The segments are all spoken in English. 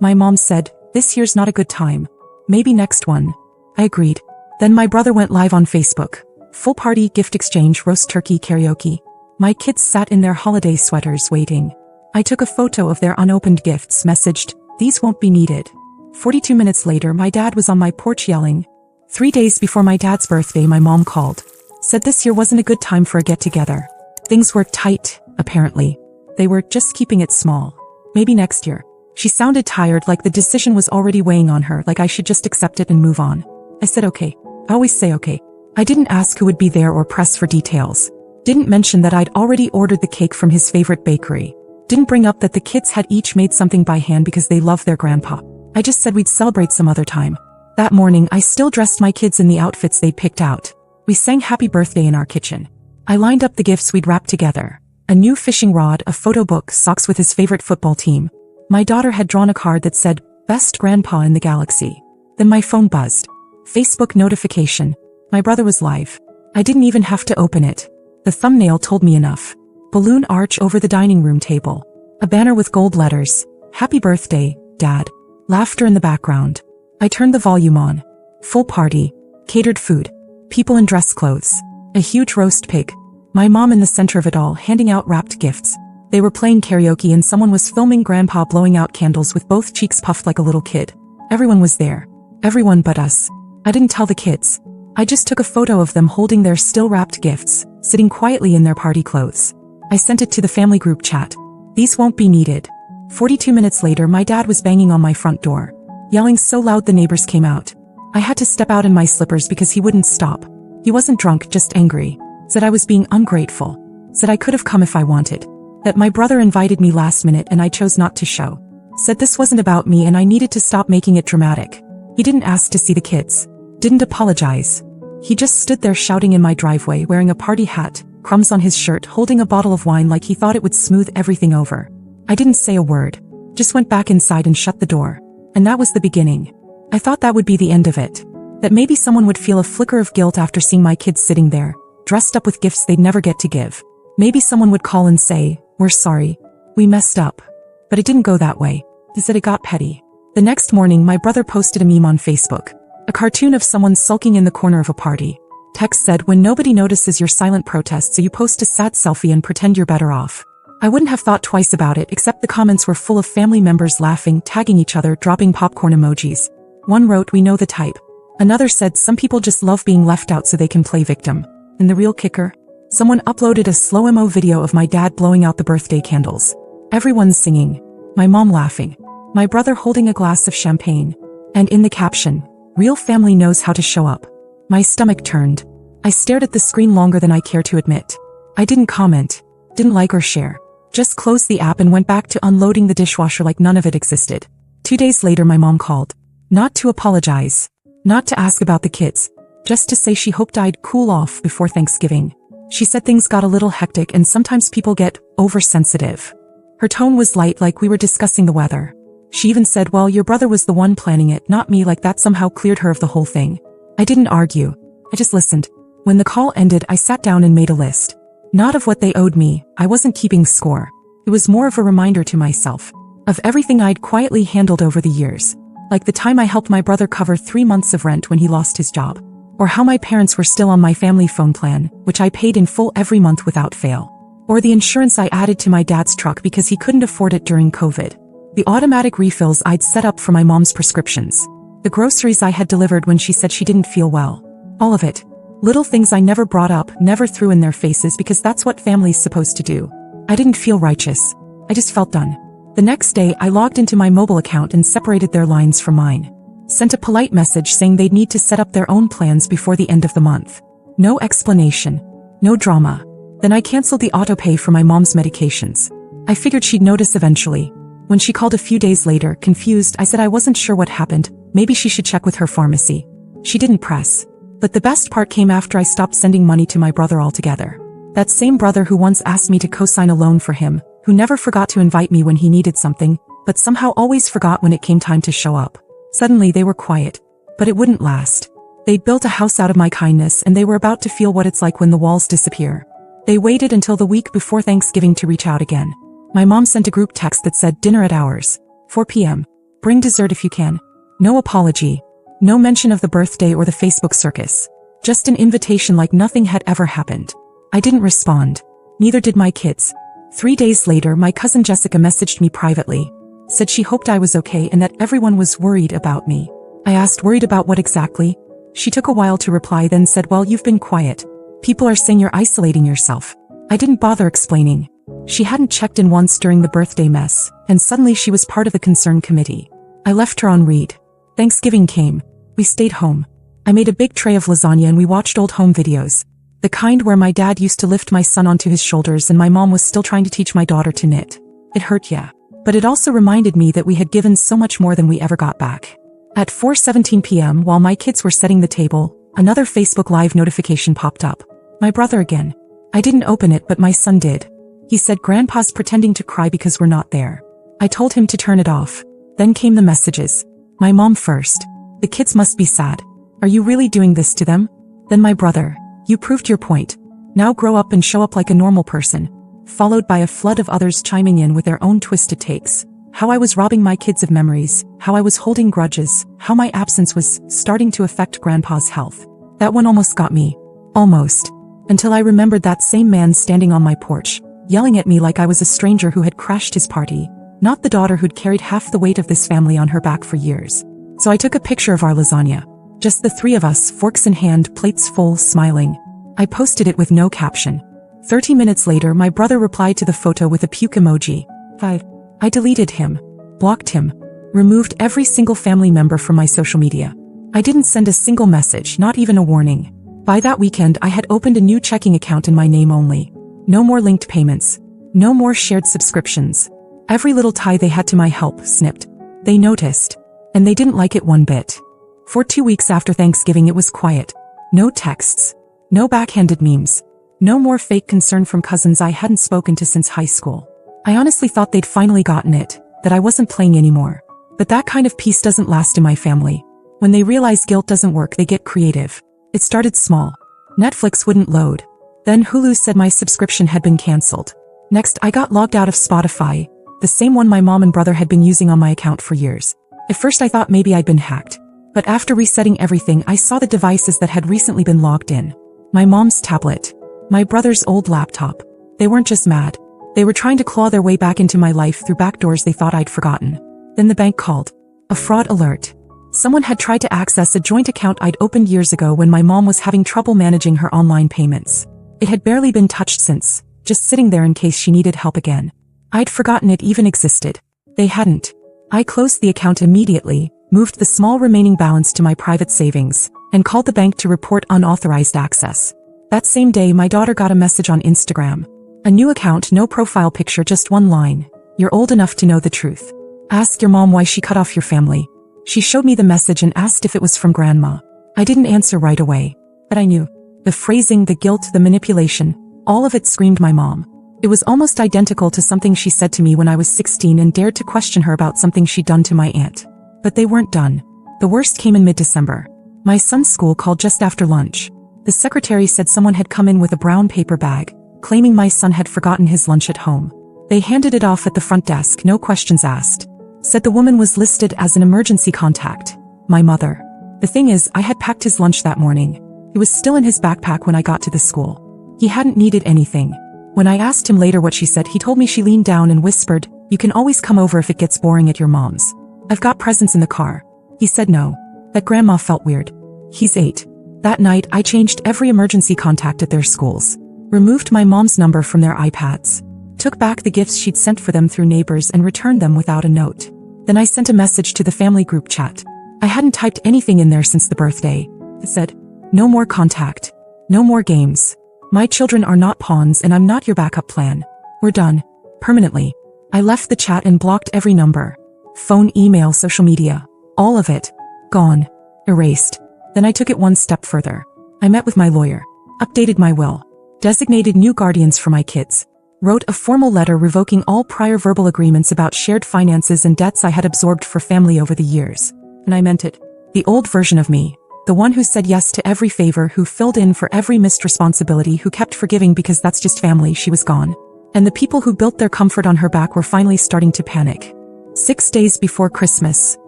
My mom said, "This year's not a good time. Maybe next one." I agreed. Then my brother went live on Facebook. Full party, gift exchange, roast turkey, karaoke. My kids sat in their holiday sweaters waiting. I took a photo of their unopened gifts, messaged, "These won't be needed." 42 minutes later, my dad was on my porch yelling. 3 days before my dad's birthday, my mom called. Said this year wasn't a good time for a get-together. Things were tight, apparently. They were just keeping it small. Maybe next year. She sounded tired, like the decision was already weighing on her, like I should just accept it and move on. I said okay. I always say okay. I didn't ask who would be there or press for details. Didn't mention that I'd already ordered the cake from his favorite bakery. Didn't bring up that the kids had each made something by hand because they love their grandpa. I just said we'd celebrate some other time. That morning, I still dressed my kids in the outfits they'd picked out. We sang happy birthday in our kitchen. I lined up the gifts we'd wrapped together. A new fishing rod, a photo book, socks with his favorite football team. My daughter had drawn a card that said, "Best grandpa in the galaxy." Then my phone buzzed. Facebook notification. My brother was live. I didn't even have to open it. The thumbnail told me enough. Balloon arch over the dining room table. A banner with gold letters. "Happy birthday, Dad." Laughter in the background. I turned the volume on. Full party. Catered food. People in dress clothes. A huge roast pig. My mom in the center of it all, handing out wrapped gifts. They were playing karaoke and someone was filming Grandpa blowing out candles with both cheeks puffed like a little kid. Everyone was there. Everyone but us. I didn't tell the kids. I just took a photo of them holding their still wrapped gifts, sitting quietly in their party clothes. I sent it to the family group chat. "These won't be needed." 42 minutes later, my dad was banging on my front door, yelling so loud the neighbors came out. I had to step out in my slippers because he wouldn't stop. He wasn't drunk, just angry. Said I was being ungrateful. Said I could have come if I wanted. That my brother invited me last minute and I chose not to show. Said this wasn't about me and I needed to stop making it dramatic. He didn't ask to see the kids. Didn't apologize. He just stood there shouting in my driveway, wearing a party hat, crumbs on his shirt, holding a bottle of wine like he thought it would smooth everything over. I didn't say a word. Just went back inside and shut the door. And that was the beginning. I thought that would be the end of it. That maybe someone would feel a flicker of guilt after seeing my kids sitting there, dressed up with gifts they'd never get to give. Maybe someone would call and say, "We're sorry. We messed up." But it didn't go that way. Instead it got petty. The next morning, my brother posted a meme on Facebook. A cartoon of someone sulking in the corner of a party. Text said, "When nobody notices your silent protest, so you post a sad selfie and pretend you're better off." I wouldn't have thought twice about it, except the comments were full of family members laughing, tagging each other, dropping popcorn emojis. One wrote, "We know the type." Another said, "Some people just love being left out so they can play victim." And the real kicker? Someone uploaded a slow-mo video of my dad blowing out the birthday candles. Everyone singing. My mom laughing. My brother holding a glass of champagne. And in the caption, "Real family knows how to show up." My stomach turned. I stared at the screen longer than I care to admit. I didn't comment. Didn't like or share. Just closed the app and went back to unloading the dishwasher like none of it existed. 2 days later, my mom called. Not to apologize. Not to ask about the kids. Just to say she hoped I'd cool off before Thanksgiving. She said things got a little hectic and sometimes people get oversensitive. Her tone was light, like we were discussing the weather. She even said, "Well, your brother was the one planning it, not me," like that somehow cleared her of the whole thing. I didn't argue. I just listened. When the call ended, I sat down and made a list. Not of what they owed me. I wasn't keeping score. It was more of a reminder to myself of everything I'd quietly handled over the years. Like the time I helped my brother cover 3 months of rent when he lost his job. Or how my parents were still on my family phone plan, which I paid in full every month without fail. Or the insurance I added to my dad's truck because he couldn't afford it during COVID. The automatic refills I'd set up for my mom's prescriptions. The groceries I had delivered when she said she didn't feel well. All of it. Little things I never brought up, never threw in their faces because that's what family's supposed to do. I didn't feel righteous. I just felt done. The next day, I logged into my mobile account and separated their lines from mine. Sent a polite message saying they'd need to set up their own plans before the end of the month. No explanation. No drama. Then I canceled the autopay for my mom's medications. I figured she'd notice eventually. When she called a few days later, confused, I said I wasn't sure what happened. Maybe she should check with her pharmacy. She didn't press. But the best part came after I stopped sending money to my brother altogether. That same brother who once asked me to co-sign a loan for him, who never forgot to invite me when he needed something, but somehow always forgot when it came time to show up. Suddenly they were quiet. But it wouldn't last. They'd built a house out of my kindness and they were about to feel what it's like when the walls disappear. They waited until the week before Thanksgiving to reach out again. My mom sent a group text that said dinner at ours, 4 p.m. Bring dessert if you can. No apology. No mention of the birthday or the Facebook circus. Just an invitation like nothing had ever happened. I didn't respond. Neither did my kids. 3 days later, my cousin Jessica messaged me privately. Said she hoped I was okay and that everyone was worried about me. I asked, worried about what exactly? She took a while to reply, then said, well, you've been quiet. People are saying you're isolating yourself. I didn't bother explaining. She hadn't checked in once during the birthday mess, and suddenly she was part of the concern committee. I left her on read. Thanksgiving came. We stayed home. I made a big tray of lasagna and we watched old home videos. The kind where my dad used to lift my son onto his shoulders and my mom was still trying to teach my daughter to knit. It hurt, yeah. But it also reminded me that we had given so much more than we ever got back. At 4:17 p.m. while my kids were setting the table, another Facebook Live notification popped up. My brother again. I didn't open it, but my son did. He said Grandpa's pretending to cry because we're not there. I told him to turn it off. Then came the messages. My mom first. The kids must be sad. Are you really doing this to them? Then my brother. You proved your point. Now grow up and show up like a normal person. Followed by a flood of others chiming in with their own twisted takes. How I was robbing my kids of memories, how I was holding grudges, how my absence was starting to affect Grandpa's health. That one almost got me. Almost. Until I remembered that same man standing on my porch, yelling at me like I was a stranger who had crashed his party, not the daughter who'd carried half the weight of this family on her back for years. So I took a picture of our lasagna. Just the three of us, forks in hand, plates full, smiling. I posted it with no caption. 30 minutes later, my brother replied to the photo with a puke emoji. 5. I deleted him, blocked him, removed every single family member from my social media. I didn't send a single message, not even a warning. By that weekend, I had opened a new checking account in my name only. No more linked payments. No more shared subscriptions. Every little tie they had to my help snipped. They noticed. And they didn't like it one bit. For 2 weeks after Thanksgiving, it was quiet. No texts. No backhanded memes. No more fake concern from cousins I hadn't spoken to since high school. I honestly thought they'd finally gotten it, that I wasn't playing anymore. But that kind of peace doesn't last in my family. When they realize guilt doesn't work, they get creative. It started small. Netflix wouldn't load. Then Hulu said my subscription had been canceled. Next, I got logged out of Spotify, the same one my mom and brother had been using on my account for years. At first I thought maybe I'd been hacked. But after resetting everything, I saw the devices that had recently been logged in. My mom's tablet. My brother's old laptop. They weren't just mad. They were trying to claw their way back into my life through backdoors they thought I'd forgotten. Then the bank called. A fraud alert. Someone had tried to access a joint account I'd opened years ago when my mom was having trouble managing her online payments. It had barely been touched since, just sitting there in case she needed help again. I'd forgotten it even existed. They hadn't. I closed the account immediately, moved the small remaining balance to my private savings, and called the bank to report unauthorized access. That same day, my daughter got a message on Instagram. A new account, no profile picture, just one line. You're old enough to know the truth. Ask your mom why she cut off your family. She showed me the message and asked if it was from Grandma. I didn't answer right away. But I knew. The phrasing, the guilt, the manipulation, all of it screamed my mom. It was almost identical to something she said to me when I was 16 and dared to question her about something she'd done to my aunt. But they weren't done. The worst came in mid-December. My son's school called just after lunch. The secretary said someone had come in with a brown paper bag, claiming my son had forgotten his lunch at home. They handed it off at the front desk, no questions asked. Said the woman was listed as an emergency contact. My mother. The thing is, I had packed his lunch that morning. It was still in his backpack when I got to the school. He hadn't needed anything. When I asked him later what she said, he told me she leaned down and whispered, "You can always come over if it gets boring at your mom's. I've got presents in the car." He said no. That Grandma felt weird. He's 8. That night, I changed every emergency contact at their schools. Removed my mom's number from their iPads. Took back the gifts she'd sent for them through neighbors and returned them without a note. Then I sent a message to the family group chat. I hadn't typed anything in there since the birthday. It said, "No more contact. No more games. My children are not pawns and I'm not your backup plan. We're done. Permanently." I left the chat and blocked every number. Phone, email, social media. All of it. Gone. Erased. Then I took it one step further. I met with my lawyer. Updated my will. Designated new guardians for my kids. Wrote a formal letter revoking all prior verbal agreements about shared finances and debts I had absorbed for family over the years. And I meant it. The old version of me. The one who said yes to every favor, who filled in for every missed responsibility, who kept forgiving because that's just family, she was gone. And the people who built their comfort on her back were finally starting to panic. 6 days before Christmas,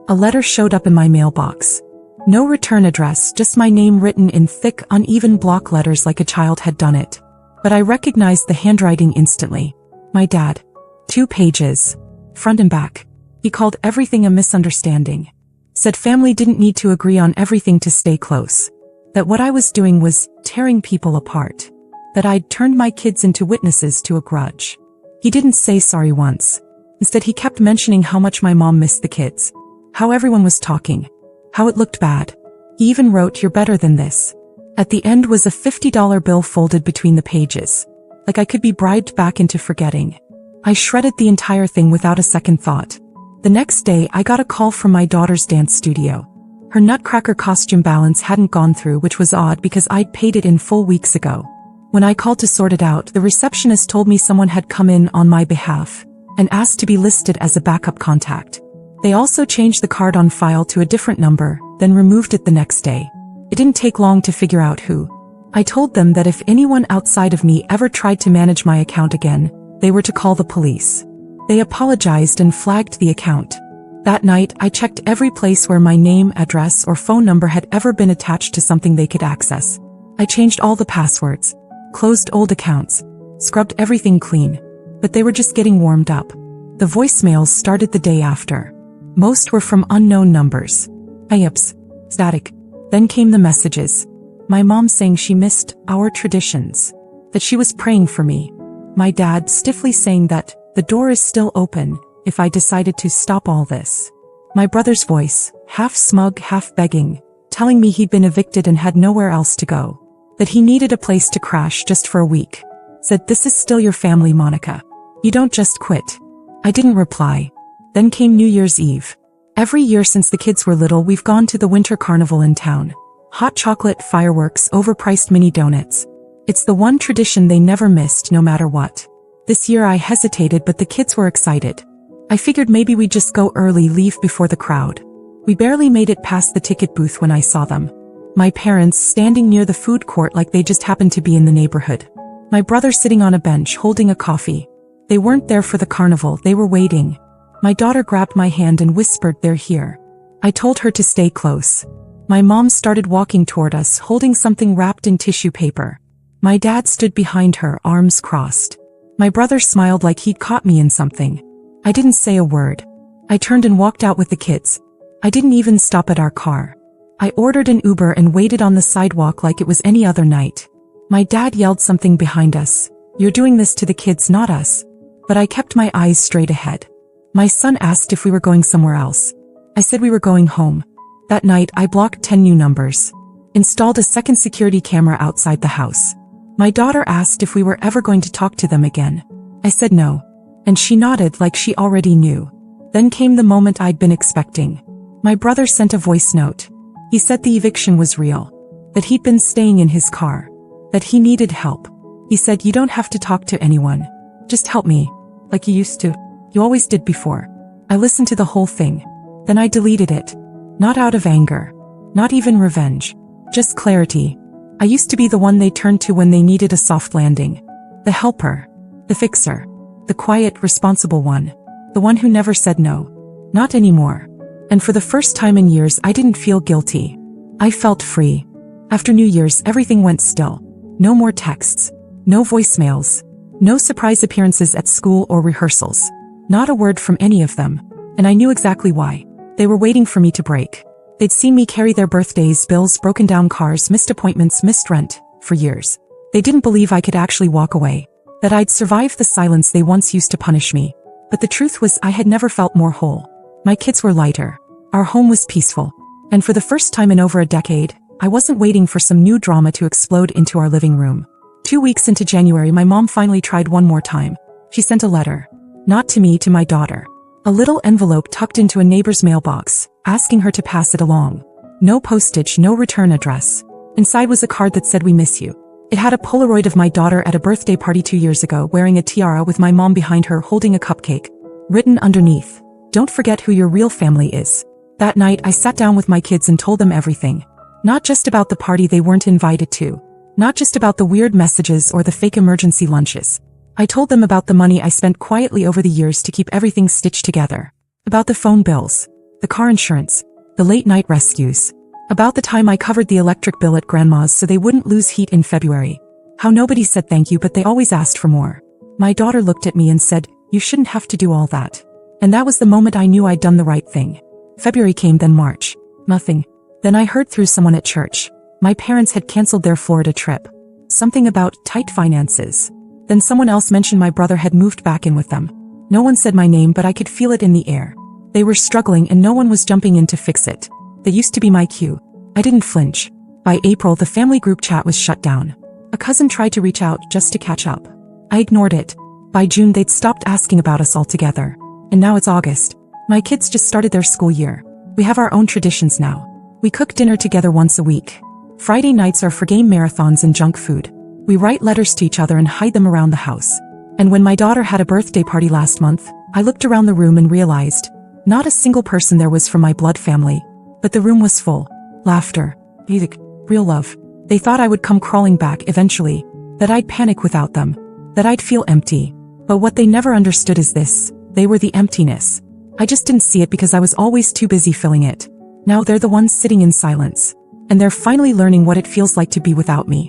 a letter showed up in my mailbox. No return address, just my name written in thick, uneven block letters like a child had done it. But I recognized the handwriting instantly. My dad. 2 pages. Front and back. He called everything a misunderstanding. Said family didn't need to agree on everything to stay close. That what I was doing was tearing people apart. That I'd turned my kids into witnesses to a grudge. He didn't say sorry once. Instead, he kept mentioning how much my mom missed the kids. How everyone was talking. How it looked bad. He even wrote, "You're better than this." At the end was a $50 bill folded between the pages. Like I could be bribed back into forgetting. I shredded the entire thing without a second thought. The next day, I got a call from my daughter's dance studio. Her Nutcracker costume balance hadn't gone through, which was odd because I'd paid it in full weeks ago. When I called to sort it out, the receptionist told me someone had come in on my behalf and asked to be listed as a backup contact. They also changed the card on file to a different number, then removed it the next day. It didn't take long to figure out who. I told them that if anyone outside of me ever tried to manage my account again, they were to call the police. They apologized and flagged the account. That night, I checked every place where my name, address, or phone number had ever been attached to something they could access. I changed all the passwords, closed old accounts, scrubbed everything clean. But they were just getting warmed up. The voicemails started the day after. Most were from unknown numbers. Yips. Static. Then came the messages. My mom saying she missed our traditions. That she was praying for me. My dad stiffly saying that the door is still open if I decided to stop all this. My brother's voice, half smug, half begging, telling me he'd been evicted and had nowhere else to go. That he needed a place to crash just for a week. Said, "This is still your family, Monica. You don't just quit." I didn't reply. Then came New Year's Eve. Every year since the kids were little, we've gone to the winter carnival in town. Hot chocolate, fireworks, overpriced mini donuts. It's the one tradition they never missed no matter what. This year I hesitated, but the kids were excited. I figured maybe we'd just go early, leave before the crowd. We barely made it past the ticket booth when I saw them. My parents standing near the food court like they just happened to be in the neighborhood. My brother sitting on a bench holding a coffee. They weren't there for the carnival, they were waiting. My daughter grabbed my hand and whispered, "They're here." I told her to stay close. My mom started walking toward us, holding something wrapped in tissue paper. My dad stood behind her, arms crossed. My brother smiled like he'd caught me in something. I didn't say a word. I turned and walked out with the kids. I didn't even stop at our car. I ordered an Uber and waited on the sidewalk like it was any other night. My dad yelled something behind us. "You're doing this to the kids, not us." But I kept my eyes straight ahead. My son asked if we were going somewhere else. I said we were going home. That night, I blocked 10 new numbers. Installed a second security camera outside the house. My daughter asked if we were ever going to talk to them again. I said no. And she nodded like she already knew. Then came the moment I'd been expecting. My brother sent a voice note. He said the eviction was real. That he'd been staying in his car. That he needed help. He said, "You don't have to talk to anyone. Just help me. Like you used to. You always did before." I listened to the whole thing. Then I deleted it. Not out of anger. Not even revenge. Just clarity. I used to be the one they turned to when they needed a soft landing. The helper. The fixer. The quiet, responsible one. The one who never said no. Not anymore. And for the first time in years, I didn't feel guilty. I felt free. After New Year's, everything went still. No more texts. No voicemails. No surprise appearances at school or rehearsals. Not a word from any of them. And I knew exactly why. They were waiting for me to break. They'd seen me carry their birthdays, bills, broken down cars, missed appointments, missed rent, for years. They didn't believe I could actually walk away. That I'd survive the silence they once used to punish me. But the truth was I had never felt more whole. My kids were lighter. Our home was peaceful. And for the first time in over a decade, I wasn't waiting for some new drama to explode into our living room. 2 weeks into January, my mom finally tried one more time. She sent a letter. Not to me, to my daughter. A little envelope tucked into a neighbor's mailbox, asking her to pass it along. No postage, no return address. Inside was a card that said, "We miss you." It had a Polaroid of my daughter at a birthday party 2 years ago, wearing a tiara with my mom behind her holding a cupcake. Written underneath, "Don't forget who your real family is." That night, I sat down with my kids and told them everything. Not just about the party they weren't invited to. Not just about the weird messages or the fake emergency lunches. I told them about the money I spent quietly over the years to keep everything stitched together. About the phone bills, the car insurance, the late night rescues. About the time I covered the electric bill at grandma's so they wouldn't lose heat in February. How nobody said thank you but they always asked for more. My daughter looked at me and said, "You shouldn't have to do all that." And that was the moment I knew I'd done the right thing. February came, then March. Nothing. Then I heard through someone at church. My parents had canceled their Florida trip. Something about tight finances. Then someone else mentioned my brother had moved back in with them. No one said my name but I could feel it in the air. They were struggling and no one was jumping in to fix it. That used to be my cue. I didn't flinch. By April the family group chat was shut down. A cousin tried to reach out just to catch up. I ignored it. By June they'd stopped asking about us altogether. And now it's August. My kids just started their school year. We have our own traditions now. We cook dinner together once a week. Friday nights are for game marathons and junk food. We write letters to each other and hide them around the house. And when my daughter had a birthday party last month, I looked around the room and realized, not a single person there was from my blood family. But the room was full. Laughter. Music. Real love. They thought I would come crawling back eventually. That I'd panic without them. That I'd feel empty. But what they never understood is this. They were the emptiness. I just didn't see it because I was always too busy filling it. Now they're the ones sitting in silence. And they're finally learning what it feels like to be without me.